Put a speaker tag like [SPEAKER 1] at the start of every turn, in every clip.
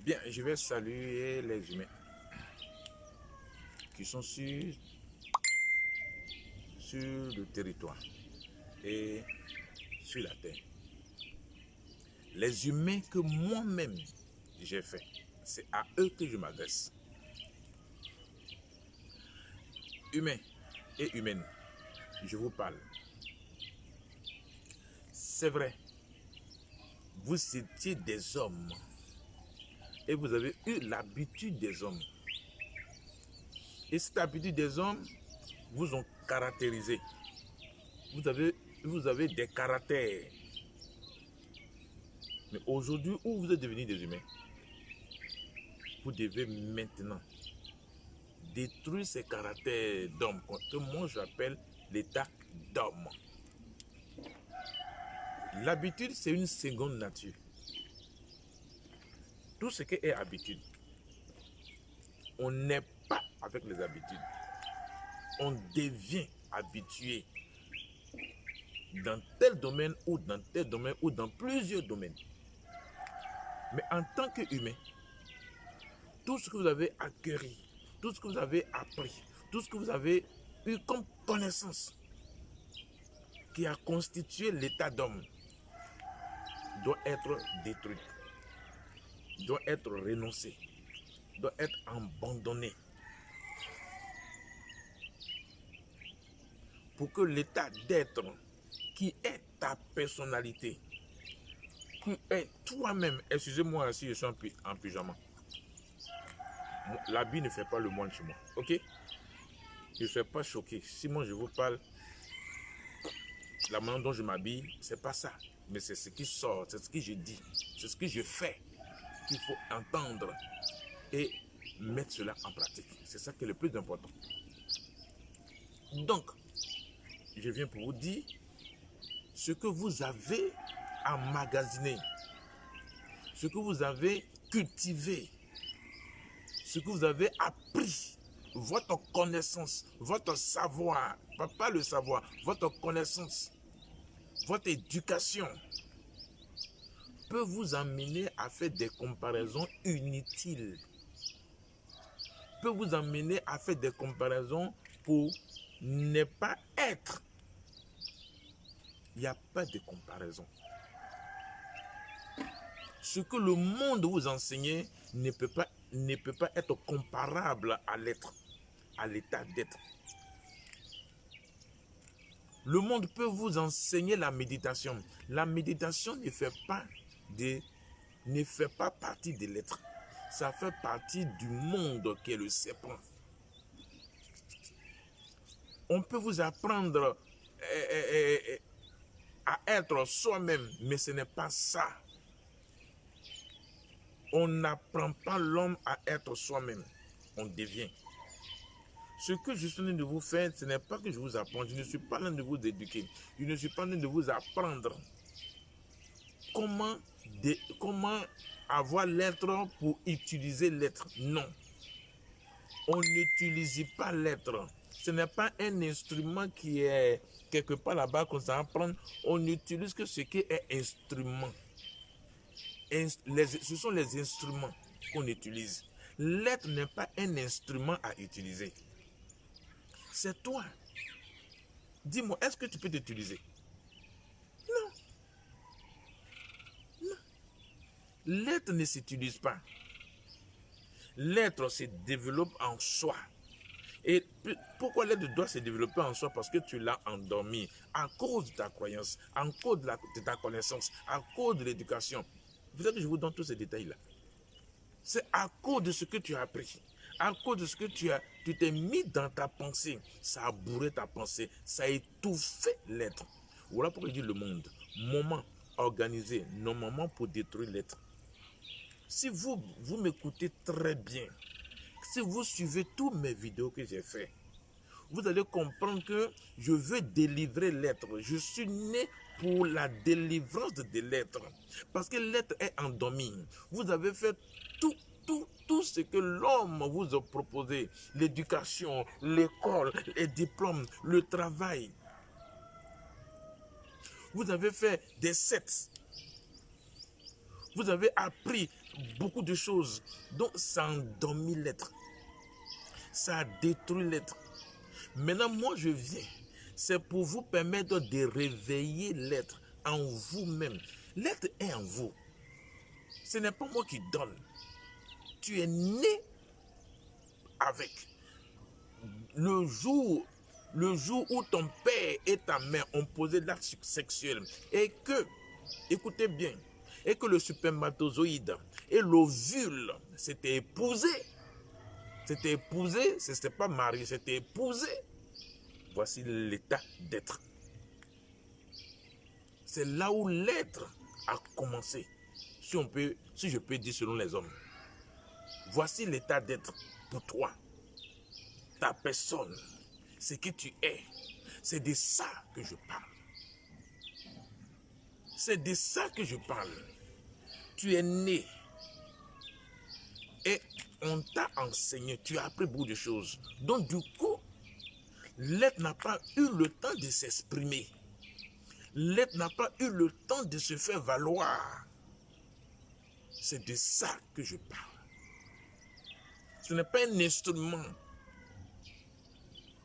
[SPEAKER 1] Bien, je vais saluer les humains qui sont sur le territoire et sur la terre. Les humains que moi-même j'ai fait, c'est à eux que je m'adresse. Humains et humaines, je vous parle. C'est vrai, vous étiez des hommes et vous avez eu l'habitude des hommes. Et cette habitude des hommes vous ont caractérisé. Vous avez des caractères. Mais aujourd'hui, où vous êtes devenus des humains, vous devez maintenant détruire ces caractères d'homme que moi j'appelle l'état d'homme. L'habitude, c'est une seconde nature. Tout ce qui est habitude, on n'est pas avec les habitudes. On devient habitué dans tel domaine ou dans tel domaine ou dans plusieurs domaines. Mais en tant qu'humain, tout ce que vous avez acquis, tout ce que vous avez appris, tout ce que vous avez eu comme connaissance qui a constitué l'état d'homme doit être détruit, doit être renoncé, doit être abandonné. Pour que l'état d'être qui est ta personnalité, qui est toi-même, excusez-moi si je suis en pyjama, l'habit ne fait pas le moine chez moi, ok? Je ne suis pas choqué. Si moi je vous parle, la manière dont je m'habille, c'est pas ça. Mais c'est ce qui sort, c'est ce que je dis, c'est ce que je fais qu'il faut entendre et mettre cela en pratique. C'est ça qui est le plus important. Donc, je viens pour vous dire ce que vous avez emmagasiné, ce que vous avez cultivé, ce que vous avez appris, votre connaissance, votre savoir, pas le savoir, votre connaissance, votre éducation peut vous amener à faire des comparaisons inutiles, peut vous amener à faire des comparaisons pour ne pas être. Il n'y a pas de comparaison. Ce que le monde vous enseigne ne peut pas être comparable à l'être, à l'état d'être. Le monde peut vous enseigner la méditation. La méditation ne fait pas partie de l'être. Ça fait partie du monde qui est le serpent. On peut vous apprendre à être soi-même, mais ce n'est pas ça. On n'apprend pas l'homme à être soi-même. On devient. Ce que je suis en train de vous faire, ce n'est pas que je vous apprends. Je ne suis pas en train de vous éduquer. Je ne suis pas en train de vous apprendre comment avoir l'être pour utiliser l'être. Non. On n'utilise pas l'être. Ce n'est pas un instrument qui est quelque part là-bas qu'on s'en apprend. On n'utilise que ce qui est instrument. Ce sont les instruments qu'on utilise. L'être n'est pas un instrument à utiliser. C'est toi. Dis-moi, est-ce que tu peux t'utiliser? Non. Non. L'être ne s'utilise pas. L'être se développe en soi. Et pourquoi l'être doit se développer en soi? Parce que tu l'as endormi à cause de ta croyance, à cause de ta connaissance, à cause de l'éducation. Vous savez que je vous donne tous ces détails-là. C'est à cause de ce que tu as appris, à cause de ce que tu t'es mis dans ta pensée. Ça a bourré ta pensée, ça a étouffé l'être. Voilà pourquoi je dis le monde. Moment organisé normalement pour détruire l'être. Si vous m'écoutez très bien, si vous suivez toutes mes vidéos que j'ai faites, vous allez comprendre que je veux délivrer l'être. Je suis né pour la délivrance de l'être. Parce que l'être est endormi. Vous avez fait tout ce que l'homme vous a proposé. L'éducation, l'école, les diplômes, le travail. Vous avez fait des sectes. Vous avez appris beaucoup de choses. Donc, ça a endormi l'être. Ça a détruit l'être. Maintenant, moi, je viens. C'est pour vous permettre de réveiller l'être en vous-même. L'être est en vous. Ce n'est pas moi qui donne. Tu es né avec. Le jour où ton père et ta mère ont posé l'acte sexuel et que, écoutez bien, et que le spermatozoïde et l'ovule s'étaient épousés, ce n'était pas marié, c'était épousé. Voici l'état d'être. C'est là où l'être a commencé, si je peux dire selon les hommes. Voici l'état d'être pour toi, ta personne, ce que tu es. C'est de ça que je parle. C'est de ça que je parle. Tu es né et on t'a enseigné, tu as appris beaucoup de choses. Donc du coup, l'être n'a pas eu le temps de s'exprimer. L'être n'a pas eu le temps de se faire valoir. C'est de ça que je parle. Ce n'est pas un instrument.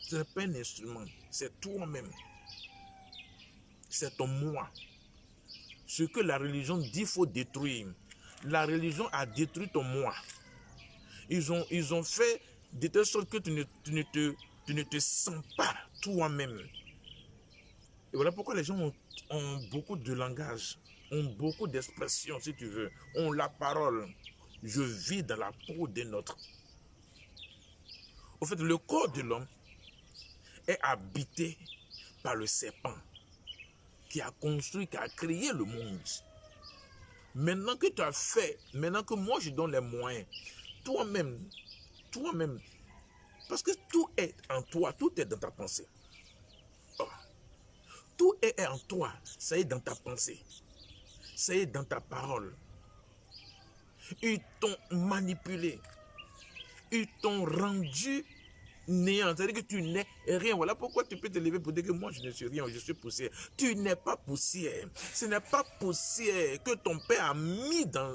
[SPEAKER 1] Ce n'est pas un instrument. C'est toi-même. C'est ton moi. Ce que la religion dit, il faut détruire. La religion a détruit ton moi. Ils ont fait de telle sorte que tu ne te sens pas toi-même. Et voilà pourquoi les gens ont beaucoup de langage, ont beaucoup d'expressions, si tu veux, ont la parole. Je vis dans la peau d'un autre. Au fait, le corps de l'homme est habité par le serpent qui a construit, qui a créé le monde. Maintenant que tu as fait, maintenant que moi je donne les moyens, toi-même, parce que tout est en toi, tout est dans ta pensée. Oh. Tout est en toi, ça est dans ta pensée, ça est dans ta parole. Ils t'ont manipulé, ils t'ont rendu néant, c'est-à-dire que tu n'es rien. Voilà pourquoi tu peux te lever pour dire que moi je ne suis rien, je suis poussière. Tu n'es pas poussière. Ce n'est pas poussière que ton père a mis dans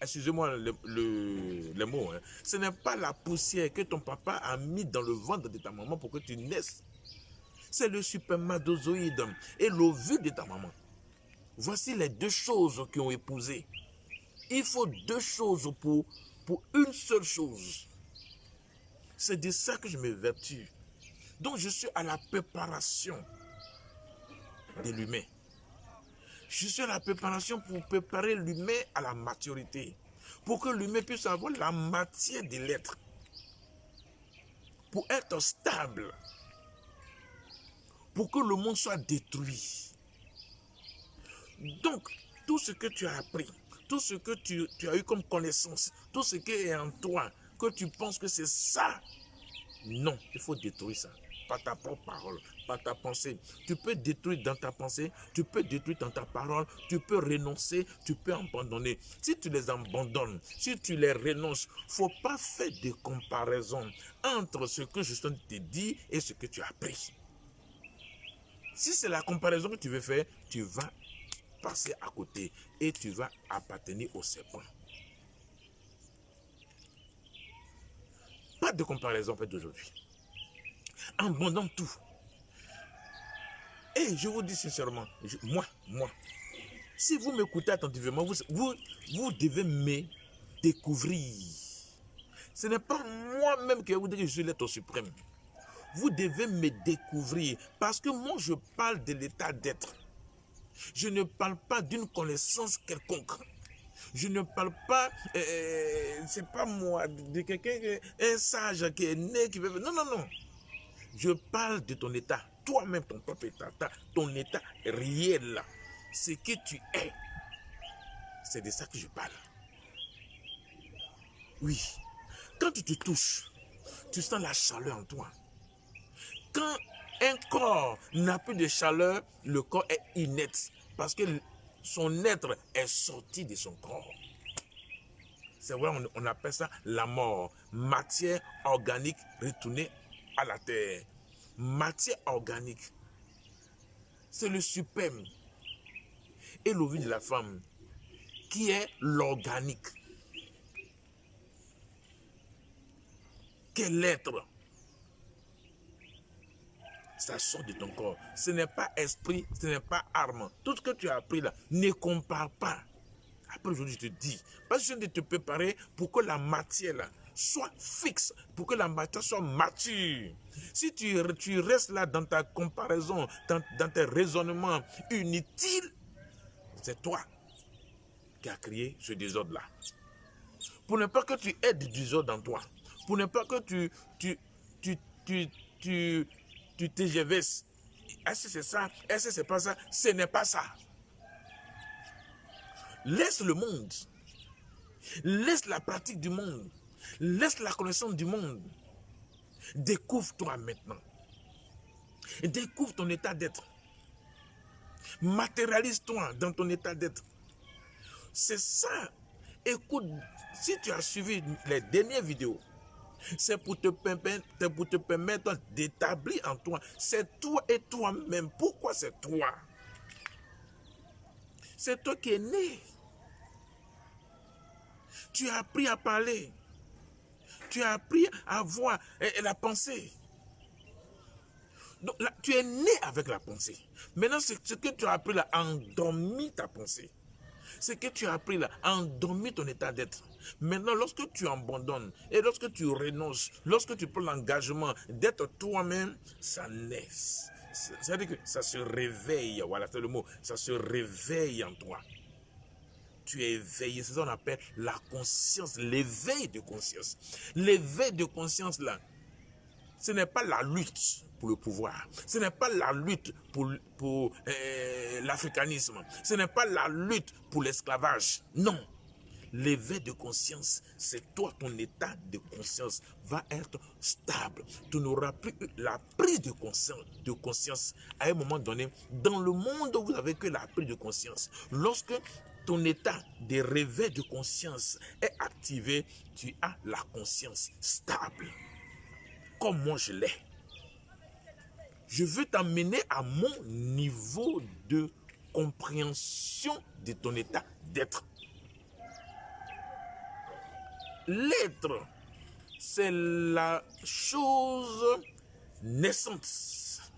[SPEAKER 1] excusez-moi les mots, hein. Ce n'est pas la poussière que ton papa a mis dans le ventre de ta maman pour que tu naisses. C'est le spermatozoïde et l'ovule de ta maman. Voici les deux choses qui ont épousé. Il faut deux choses pour une seule chose. C'est de ça que je m'évertue. Donc je suis à la préparation de l'humain. Je suis à la préparation pour préparer l'humain à la maturité. Pour que l'humain puisse avoir la matière de l'être. Pour être stable. Pour que le monde soit détruit. Donc, tout ce que tu as appris, tout ce que tu as eu comme connaissance, tout ce qui est en toi, que tu penses que c'est ça, non, il faut détruire ça. Par ta propre parole, par ta pensée. Tu peux détruire dans ta pensée, tu peux détruire dans ta parole, tu peux renoncer, tu peux abandonner. Si tu les abandonnes, si tu les renonces, il ne faut pas faire de comparaison entre ce que je te dis et ce que tu as appris. Si c'est la comparaison que tu veux faire, tu vas passer à côté et tu vas appartenir au serpent. Pas de comparaison en fait d'aujourd'hui. Abandonne tout. Et je vous dis sincèrement, moi, si vous m'écoutez attentivement, vous devez me découvrir. Ce n'est pas moi-même qui vous dire que je suis l'être suprême. Vous devez me découvrir parce que moi je parle de l'état d'être. Je ne parle pas d'une connaissance quelconque. Je ne parle pas, c'est pas moi, de quelqu'un, un sage qui est né, qui veut... Non, non, non. Je parle de ton état, toi-même, ton propre état, ton état réel, ce que tu es. C'est de ça que je parle. Oui. Quand tu te touches, tu sens la chaleur en toi. Quand un corps n'a plus de chaleur, le corps est inerte parce que son être est sorti de son corps. C'est vrai, on appelle ça la mort. Matière organique retournée à la terre. Matière organique. C'est le suprême. Et l'ovule de la femme qui est l'organique. Quel être? Ça sort de ton corps. Ce n'est pas esprit, ce n'est pas arme. Tout ce que tu as appris là, ne compare pas. Après aujourd'hui, je te dis, parce que je viens de te préparer pour que la matière là soit fixe, pour que la matière soit mature. Si tu restes là dans ta comparaison, dans tes raisonnements inutiles, c'est toi qui as créé ce désordre-là. Pour ne pas que tu aies du désordre en toi, pour ne pas que tu TGVs. Est-ce que c'est ça? Est-ce que c'est pas ça? Ce n'est pas ça. Laisse le monde. Laisse la pratique du monde. Laisse la connaissance du monde. Découvre-toi maintenant. Découvre ton état d'être. Matérialise-toi dans ton état d'être. C'est ça. Écoute, si tu as suivi les dernières vidéos, c'est pour te permettre d'établir en toi. C'est toi et toi-même. Pourquoi c'est toi? C'est toi qui es né. Tu as appris à parler. Tu as appris à voir la pensée. Donc là, tu es né avec la pensée. Maintenant, c'est ce que tu as appris là, endormi ta pensée. Ce que tu as appris là, endormi ton état d'être. Maintenant, lorsque tu abandonnes et lorsque tu renonces, lorsque tu prends l'engagement d'être toi-même, ça naît. C'est-à-dire que ça se réveille. Voilà, c'est le mot. Ça se réveille en toi. Tu es éveillé. C'est ça qu'on appelle la conscience, l'éveil de conscience. L'éveil de conscience là, ce n'est pas la lutte pour le pouvoir. Ce n'est pas la lutte pour l'africanisme. Ce n'est pas la lutte pour l'esclavage. Non. L'éveil de conscience, c'est toi, ton état de conscience va être stable. Tu n'auras plus la prise de conscience à un moment donné. Dans le monde où vous avez que la prise de conscience, lorsque ton état de réveil de conscience est activé, tu as la conscience stable. Comme moi je l'ai. Je veux t'amener à mon niveau de compréhension de ton état d'être. L'être, c'est la chose naissante.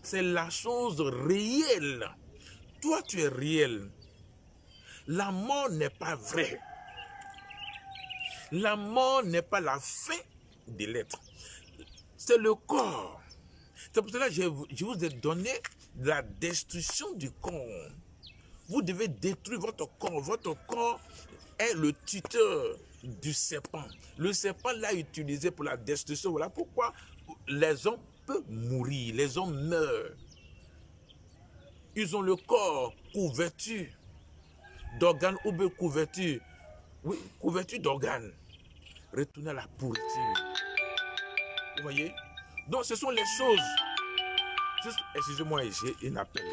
[SPEAKER 1] C'est la chose réelle. Toi, tu es réel. La mort n'est pas vraie. La mort n'est pas la fin de l'être. C'est le corps. C'est pour cela que je vous ai donné la destruction du corps. Vous devez détruire votre corps. Votre corps est le tuteur du serpent. Le serpent l'a utilisé pour la destruction. Voilà pourquoi les hommes peuvent mourir. Les hommes meurent. Ils ont le corps couvertu d'organes ou bien couvertu. Oui, couverture d'organes. Retournez à la pourriture. Vous voyez? Donc ce sont les choses. Excusez-moi, j'ai un appel.